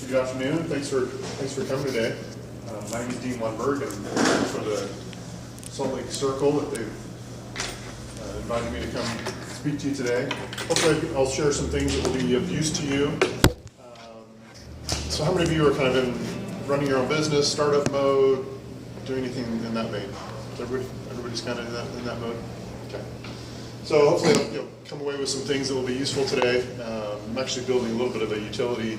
Good afternoon. Thanks for coming today. My name is Dean Lundberg, and thanks for the Salt Lake Circle that they've invited me to come speak to you today. Hopefully I'll share some things that will be of use to you. So how many of you are kind of in running your own business, startup mode, doing anything in that vein? Everybody's kind of in that mode? Okay. So hopefully I'll come away with some things that will be useful today. I'm actually building a little bit of a utility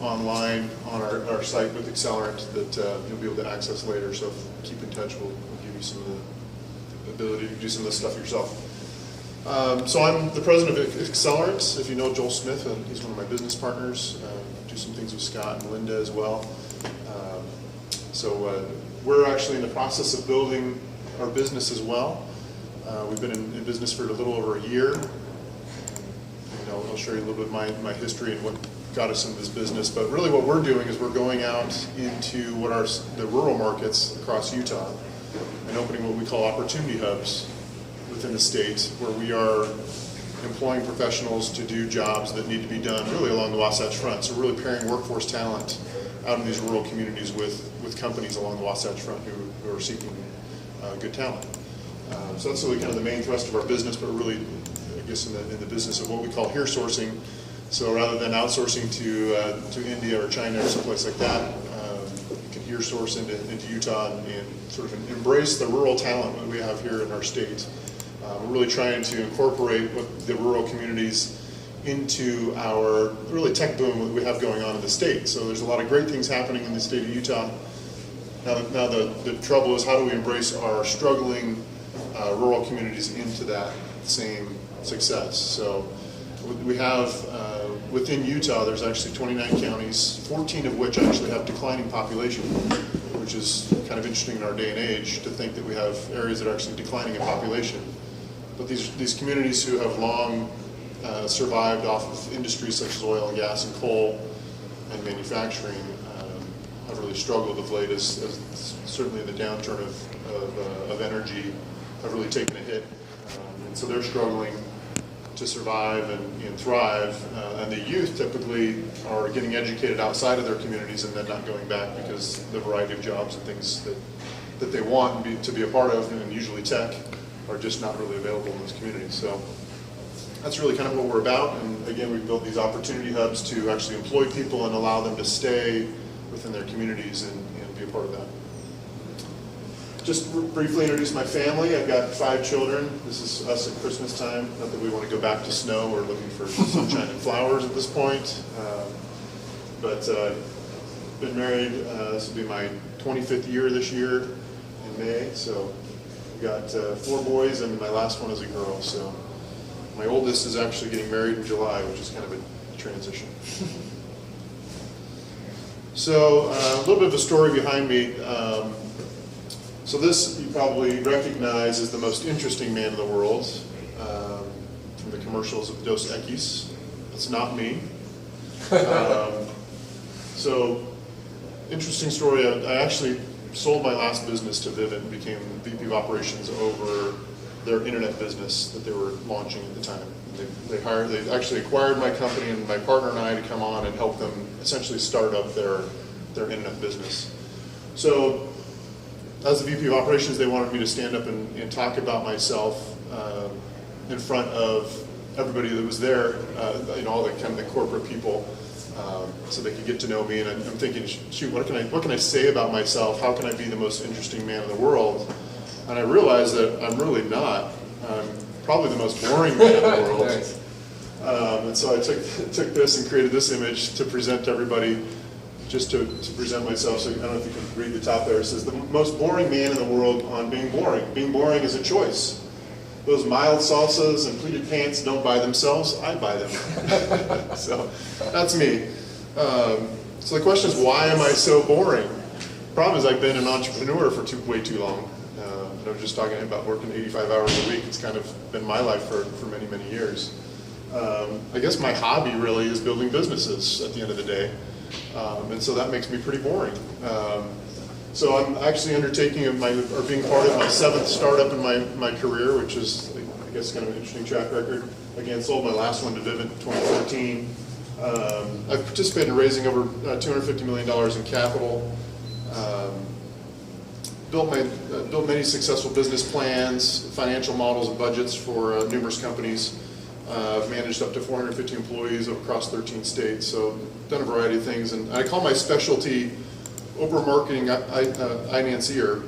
online on our site with Accelerant that you'll be able to access later. So keep in touch. We'll give you some of the ability to do some of this stuff yourself. So I'm the president of Accelerant. If you know Joel Smith, he's one of my business partners. Do some things with Scott and Linda as well. So we're actually in the process of building our business as well. We've been in business for a little over a year. I'll show you a little bit of my history and what got us into this business. But really what we're doing is we're going out into what are the rural markets across Utah and opening what we call opportunity hubs within the state, where we are employing professionals to do jobs that need to be done really along the Wasatch Front. So really pairing workforce talent out in these rural communities with companies along the Wasatch Front who are seeking good talent. So that's really kind of the main thrust of our business, but really, I guess, in the business of what we call here sourcing. So rather than outsourcing to India or China or someplace like that, you can here source into Utah and sort of embrace the rural talent that we have here in our state. We're really trying to incorporate what the rural communities into our really tech boom that we have going on in the state. So there's a lot of great things happening in the state of Utah. Now the trouble is, how do we embrace our struggling rural communities into that same success? So we have, within Utah, there's actually 29 counties, 14 of which actually have declining population, which is kind of interesting in our day and age to think that we have areas that are actually declining in population. But these communities who have long survived off of industries such as oil and gas and coal and manufacturing have really struggled of late, as certainly the downturn of energy have really taken a hit. And so they're struggling to survive and thrive, and the youth typically are getting educated outside of their communities and then not going back because the variety of jobs and things that they want to be a part of, and usually tech, are just not really available in those communities. So that's really kind of what we're about. And again, we've built these opportunity hubs to actually employ people and allow them to stay within their communities and be a part of that. Just briefly introduce my family. I've got 5 children. This is us at Christmas time. Not that we want to go back to snow. We're looking for sunshine and flowers at this point. But been married. This will be my 25th year this year in May. So we've got 4 boys, and my last one is a girl. So my oldest is actually getting married in July, which is kind of a transition. So a little bit of a story behind me. So this you probably recognize as the most interesting man in the world from the commercials of Dos Equis. It's not me. So interesting story. I actually sold my last business to Vivint and became VP of Operations over their internet business that they were launching at the time. They actually acquired my company and my partner and I to come on and help them essentially start up their internet business. So as the VP of Operations, they wanted me to stand up and talk about myself in front of everybody that was there, all the kind of the corporate people, so they could get to know me. And I'm thinking, shoot, what can I say about myself? How can I be the most interesting man in the world? And I realized that I'm really not. I'm probably the most boring man in the world. Nice. And so I took this and created this image to present to everybody, just to present myself. So I don't know if you can read the top there. It says, the most boring man in the world on being boring. Being boring is a choice. Those mild salsas and pleated pants don't buy themselves, I buy them. So that's me. So the question is, why am I so boring? The problem is I've been an entrepreneur for way too long. I was just talking about working 85 hours a week. It's kind of been my life for many, many years. I guess my hobby really is building businesses at the end of the day. And so that makes me pretty boring. So I'm actually undertaking being part of my 7th startup in my career, which is, I guess, kind of an interesting track record. Again, sold my last one to Vivint in 2014. I've participated in raising over $250 million in capital. Built many successful business plans, financial models, and budgets for numerous companies. I've managed up to 450 employees across 13 states, so done a variety of things. And I call my specialty over marketing financier.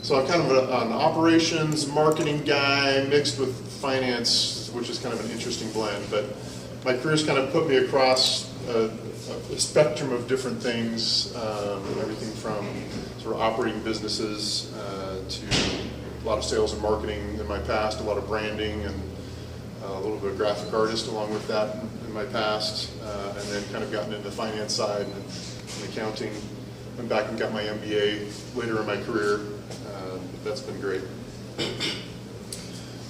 So I'm kind of an operations marketing guy mixed with finance, which is kind of an interesting blend. But my career's kind of put me across a spectrum of different things, everything from sort of operating businesses to a lot of sales and marketing in my past, a lot of branding, and a little bit of graphic artist along with that in my past, and then kind of gotten into the finance side and accounting. Went back and got my MBA later in my career. That's been great.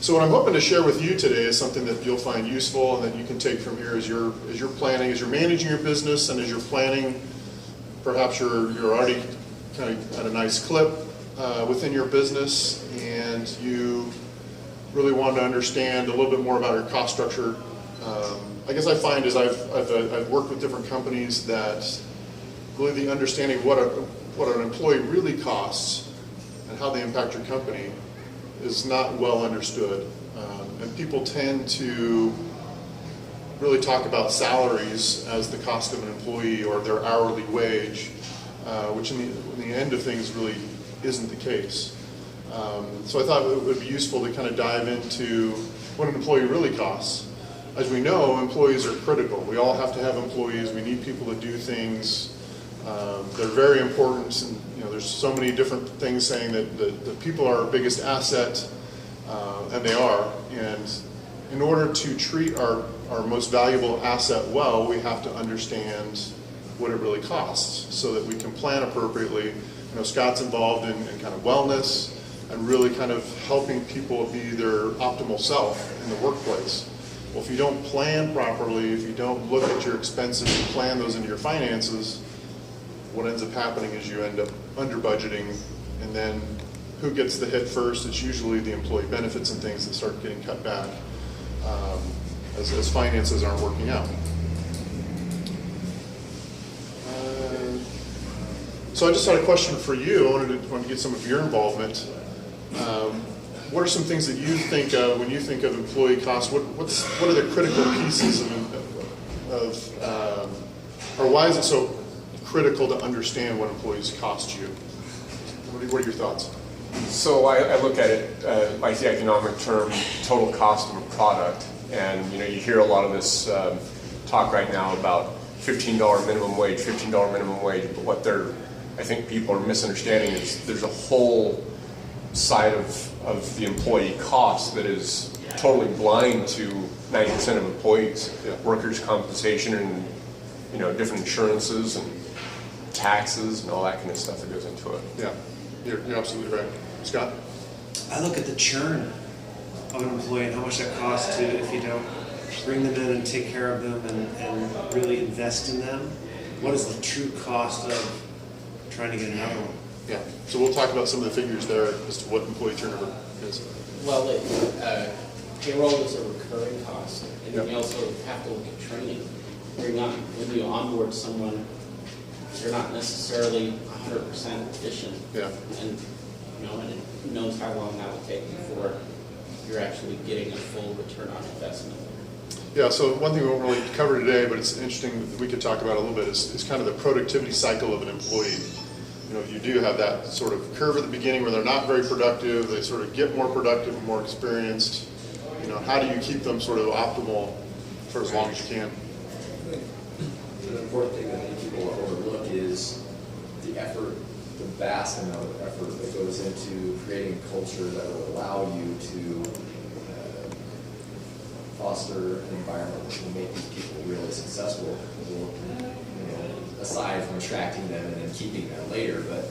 So what I'm hoping to share with you today is something that you'll find useful and that you can take from here as you're planning, as you're managing your business, and as you're planning. Perhaps you're already kind of at a nice clip within your business, and you really want to understand a little bit more about your cost structure. I guess I find as I've worked with different companies that really the understanding of what an employee really costs and how they impact your company is not well understood. And people tend to really talk about salaries as the cost of an employee or their hourly wage, which in the end of things really isn't the case. So I thought it would be useful to kind of dive into what an employee really costs. As we know, employees are critical. We all have to have employees. We need people to do things. They're very important, and there's so many different things saying that the people are our biggest asset, and they are. And in order to treat our most valuable asset well, we have to understand what it really costs so that we can plan appropriately. Scott's involved in kind of wellness and really kind of helping people be their optimal self in the workplace. Well, if you don't plan properly, if you don't look at your expenses and plan those into your finances, what ends up happening is you end up under budgeting, and then who gets the hit first? It's usually the employee benefits and things that start getting cut back as finances aren't working out. So I just had a question for you. I wanted to get some of your involvement. What are some things that you think of when you think of employee costs? What are the critical pieces or why is it so critical to understand what employees cost you? What are your thoughts? So I look at it by the economic term, total cost of a product, and you hear a lot of this talk right now about $15 minimum wage, but I think people are misunderstanding is there's a whole side of the employee cost that is totally blind to 90% of employees. Yeah. Workers' compensation and different insurances and taxes and all that kind of stuff that goes into it. Yeah, you're absolutely right. Scott? I look at the churn of an employee and how much that costs if you don't bring them in and take care of them and really invest in them. What is the true cost of trying to get another one? Yeah, so we'll talk about some of the figures there as to what employee turnover is. Well, payroll is a recurring cost, and Yep. you also have to look at training. When you onboard someone, they're not necessarily 100% efficient. Yeah. And who knows how long that will take before you're actually getting a full return on investment. Yeah, so one thing we won't really cover today, but it's interesting that we could talk about a little bit, is kind of the productivity cycle of an employee. You do have that sort of curve at the beginning where they're not very productive, they sort of get more productive and more experienced. How do you keep them sort of optimal for as long as you can? An important thing that I think people overlook is the effort, the vast amount of effort that goes into creating a culture that will allow you to foster an environment which will make these people really successful. Aside from attracting them and then keeping them later, but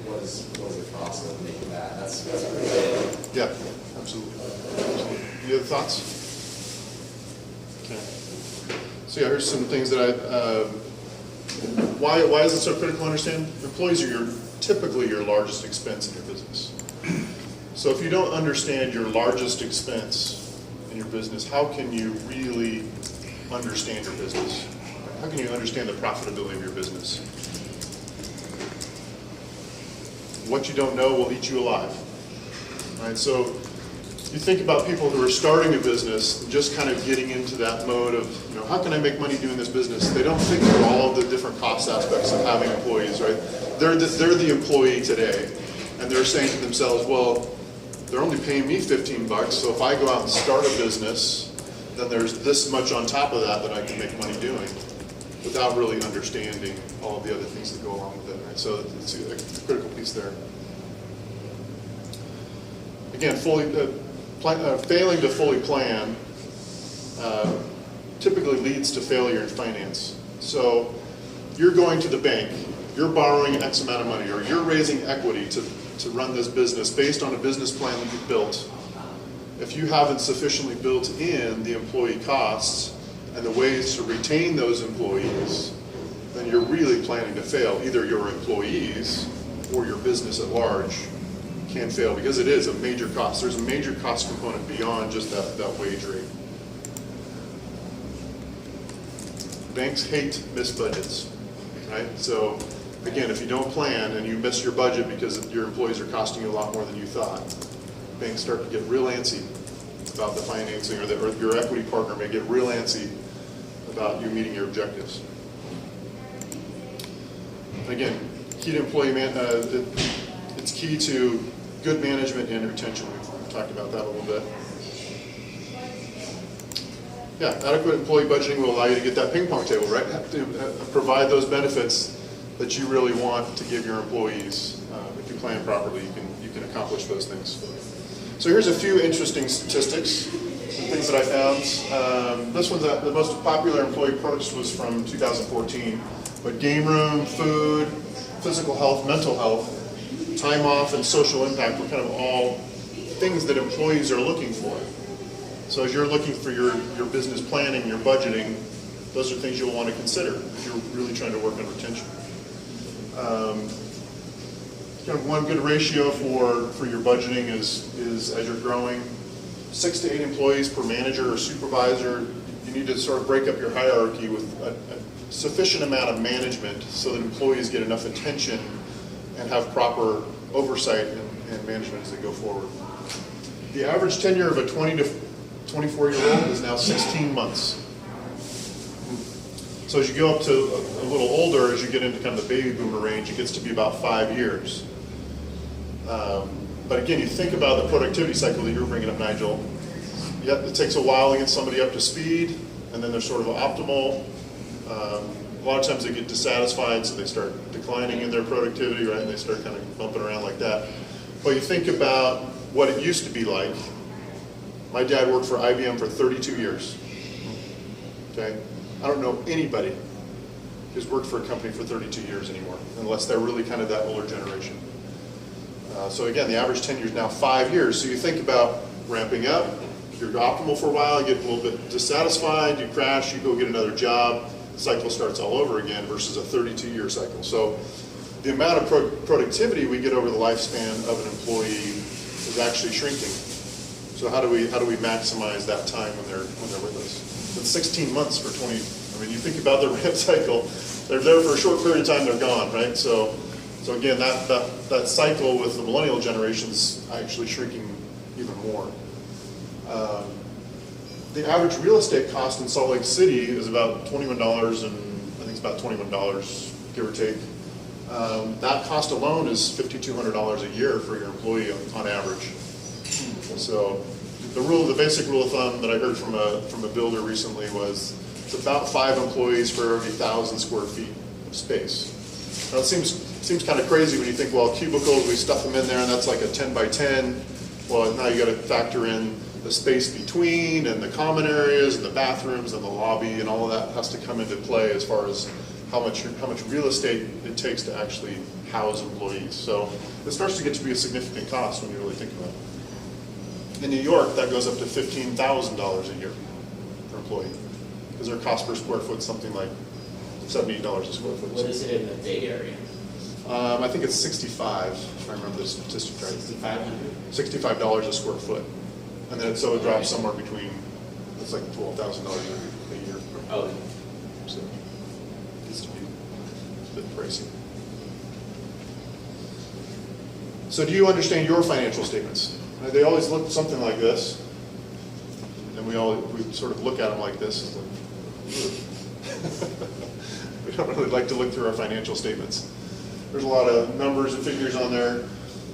what is the cost of making that? That's pretty big. Yeah, absolutely. Any other thoughts? Okay. So yeah, here's some things that why is it so critical to understand? Employees are typically your largest expense in your business. So if you don't understand your largest expense in your business, how can you really understand your business? How can you understand the profitability of your business? What you don't know will eat you alive. Right? So you think about people who are starting a business, just kind of getting into that mode of, how can I make money doing this business? They don't think through all of the different cost aspects of having employees, right? They're the employee today, and they're saying to themselves, well, they're only paying me $15, so if I go out and start a business, then there's this much on top of that I can make money doing, without really understanding all of the other things that go along with it, right? So it's a critical piece there. Again, failing to fully plan typically leads to failure in finance. So you're going to the bank, you're borrowing X amount of money, or you're raising equity to run this business based on a business plan that you've built. If you haven't sufficiently built in the employee costs and the ways to retain those employees, then you're really planning to fail. Either your employees or your business at large can fail, because it is a major cost. There's a major cost component beyond just that wage rate. Banks hate missed budgets, right? So again, if you don't plan and you miss your budget because your employees are costing you a lot more than you thought, banks start to get real antsy about the financing, or your equity partner may get real antsy about you meeting your objectives. Again, key to employee it's key to good management and retention. We've talked about that a little bit. Yeah, adequate employee budgeting will allow you to get that ping pong table, right? Provide those benefits that you really want to give your employees. If you plan properly, you can accomplish those things. So here's a few interesting statistics, some things that I found. This one's the most popular employee perks was from 2014, but game room, food, physical health, mental health, time off, and social impact were kind of all things that employees are looking for. So as you're looking for your business planning, your budgeting, those are things you'll want to consider if you're really trying to work on retention. Kind of one good ratio for your budgeting is as you're growing, 6 to 8 employees per manager or supervisor. You need to sort of break up your hierarchy with a sufficient amount of management so that employees get enough attention and have proper oversight and management as they go forward. The average tenure of a 20 to 24-year-old is now 16 months. So as you go up to a little older, as you get into kind of the baby boomer range, it gets to be about 5 years. But again, you think about the productivity cycle that you were bringing up, Nigel. Yep, it takes a while to get somebody up to speed, and then they're sort of optimal. A lot of times they get dissatisfied, so they start declining in their productivity, right? And they start kind of bumping around like that. But you think about what it used to be like. My dad worked for IBM for 32 years. Okay? I don't know anybody who's worked for a company for 32 years anymore, unless they're really kind of that older generation. So again, the average tenure is now 5 years. So you think about ramping up, you're optimal for a while, you get a little bit dissatisfied, you crash, you go get another job, the cycle starts all over again versus a 32-year cycle. So the amount of productivity we get over the lifespan of an employee is actually shrinking. So how do we maximize that time when they're with us? With 16 months for 20, I mean, you think about the ramp cycle, they're there for a short period of time, they're gone, right? So again, that cycle with the millennial generation is actually shrinking even more. The average real estate cost in Salt Lake City is about $21, and I think it's about $21, give or take. That cost alone is $5,200 a year for your employee on average. So the basic rule of thumb that I heard from a builder recently was it's about 5 employees for every 1,000 square feet of space. Now it seems kind of crazy when you think, well, cubicles, we stuff them in there and that's like a 10 by 10. Well, now you got to factor in the space between and the common areas and the bathrooms and the lobby, and all of that has to come into play as far as how much real estate it takes to actually house employees. So it starts to get to be a significant cost when you really think about it. In New York, that goes up to $15,000 a year per employee, because their cost per square foot is something like $70 a square foot. What is it in the Bay Area? I think it's 65, if I remember the statistic right. 6,500? $65 a square foot. And then so it drops somewhere between, it's like $12,000 a year. Oh, So it needs to be a bit pricey. So do you understand your financial statements? They always look something like this. And we sort of look at them like this. It's like, we don't really like to look through our financial statements. There's a lot of numbers and figures on there.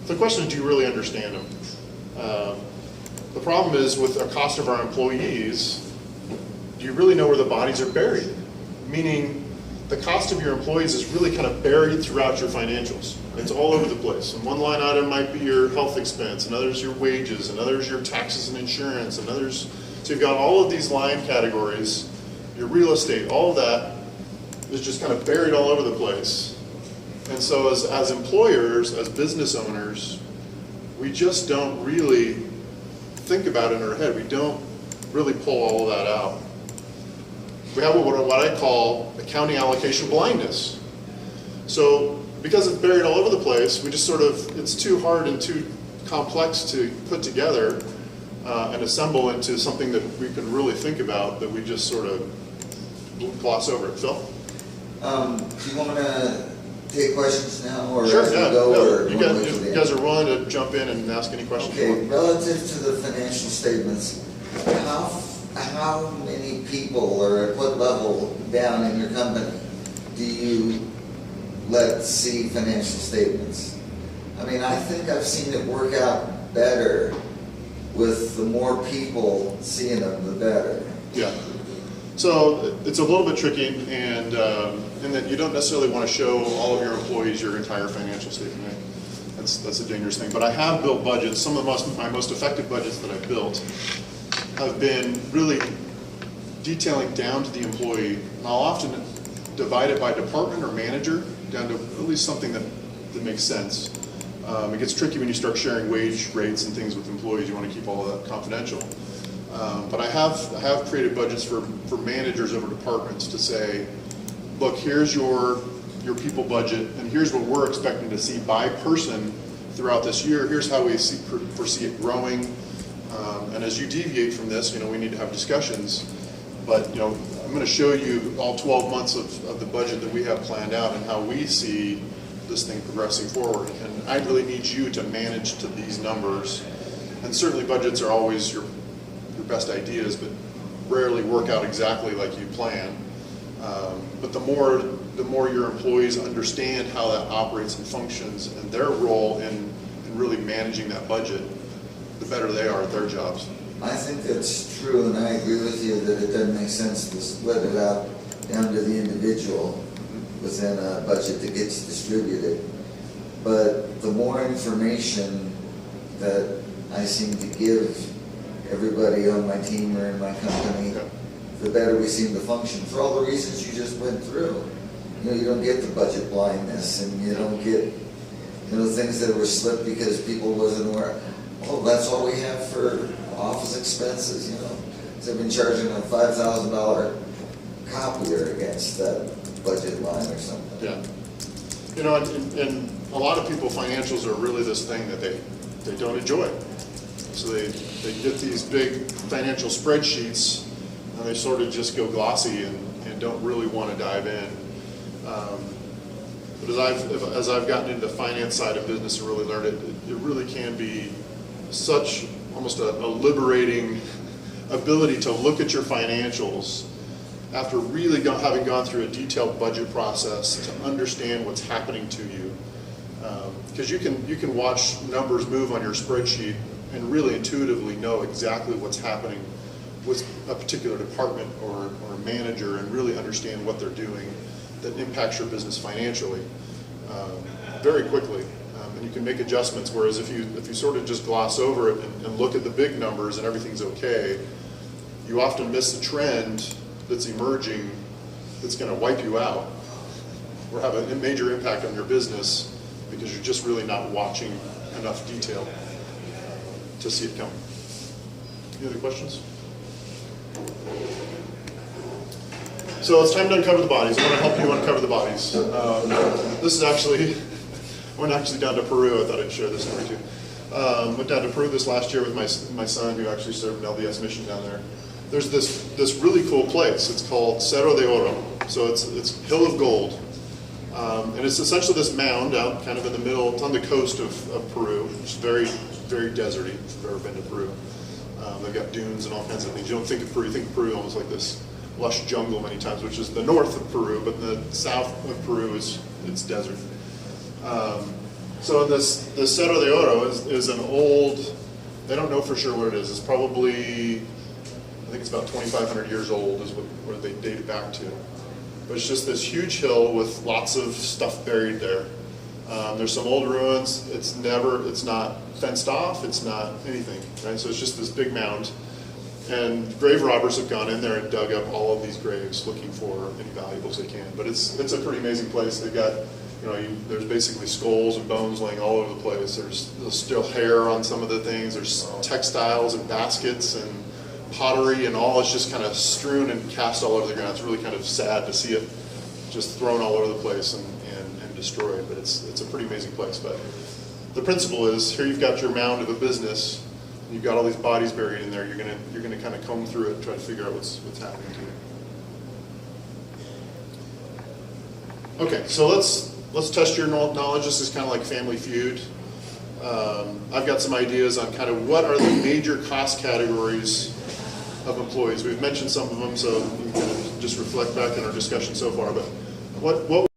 The question is, do you really understand them? The problem is with the cost of our employees, do you really know where the bodies are buried? Meaning, the cost of your employees is really kind of buried throughout your financials. It's all over the place. And one line item might be your health expense, another is your wages, another is your taxes and insurance, another's, so you've got all of these line categories, your real estate, all of that is just kind of buried all over the place. And so as employers, as business owners, we just don't really think about it in our head. We don't really pull all of that out. We have what I call accounting allocation blindness. So because it's buried all over the place, we just sort of, it's too hard and too complex to put together and assemble into something that we can really think about, that we just sort of gloss over it. Phil? Do you want to take questions now, or Sure, as we yeah. go, No, or you do wanna wait till the you end? guys are willing to jump in and ask any questions you Okay, want. relative to the financial statements, how many people, or at what level down in your company do you let see financial statements? I mean, I think I've seen it work out better with the more people seeing them, the better. Yeah. So it's a little bit tricky, and in that you don't necessarily want to show all of your employees your entire financial statement. Right? That's a dangerous thing. But I have built budgets. Some of my most effective budgets that I've built have been really detailing down to the employee. And I'll often divide it by department or manager down to at least something that makes sense. It gets tricky when you start sharing wage rates and things with employees. You want to keep all of that confidential. But I have created budgets for managers over departments to say, look, here's your people budget, and here's what we're expecting to see by person throughout this year. Here's how we foresee it growing. And as you deviate from this, we need to have discussions. But I'm going to show you all 12 months of the budget that we have planned out and how we see this thing progressing forward. And I really need you to manage to these numbers. And certainly budgets are always your best ideas, but rarely work out exactly like you plan. But the more your employees understand how that operates and functions and their role in really managing that budget, the better they are at their jobs. I think that's true, and I agree with you that it doesn't make sense to split it out down to the individual within a budget that gets distributed. But the more information that I seem to give everybody on my team or in my company, the better we seem to function, for all the reasons you just went through. You don't get the budget blindness, and you don't get things that were slipped because people wasn't aware. Oh, that's all we have for office expenses, So I've been charging a $5,000 copier against that budget line or something. Yeah. And a lot of people, financials are really this thing that they don't enjoy. So they get these big financial spreadsheets, and they sort of just go glossy and don't really want to dive in. But as I've gotten into the finance side of business and really learned it really can be such almost a liberating ability to look at your financials after really having gone through a detailed budget process to understand what's happening to you. Because you can watch numbers move on your spreadsheet and really intuitively know exactly what's happening with a particular department or a manager, and really understand what they're doing that impacts your business financially very quickly. And you can make adjustments, whereas if you sort of just gloss over it and look at the big numbers and everything's okay, you often miss the trend that's emerging that's going to wipe you out or have a major impact on your business because you're just really not watching enough detail to see it coming. Any other questions? So it's time to uncover the bodies. I want to help you uncover the bodies. This is actually, I went actually down to Peru. I thought I'd share this story too. Went down to Peru this last year with my son, who actually served an LDS mission down there. There's this this really cool place. It's called Cerro de Oro, so it's Hill of Gold. And it's essentially this mound out kind of in the middle. It's on the coast of Peru. It's very, very deserty if you've ever been to Peru. They've got dunes and all kinds of things. You don't think of Peru, you think of Peru almost like this lush jungle many times, which is the north of Peru, but the south of Peru it's desert. So this Cerro de Oro is an old, they don't know for sure what it is. It's probably, I think it's about 2,500 years old is where they date it back to. But it's just this huge hill with lots of stuff buried there. There's some old ruins. It's not fenced off. It's not anything, right? So it's just this big mound. And grave robbers have gone in there and dug up all of these graves looking for any valuables they can. But it's a pretty amazing place. They've got, there's basically skulls and bones laying all over the place. There's still hair on some of the things. There's textiles and baskets and pottery and all. It's just kind of strewn and cast all over the ground. It's really kind of sad to see it just thrown all over the place and destroyed. But it's a pretty amazing place. But the principle is, here you've got your mound of a business. You've got all these bodies buried in there. You're gonna kind of comb through it and try to figure out what's happening to you. Okay, so let's test your knowledge. This is kind of like Family Feud. I've got some ideas on kind of what are the major cost categories of employees. We've mentioned some of them, so you can just reflect back on our discussion so far. But what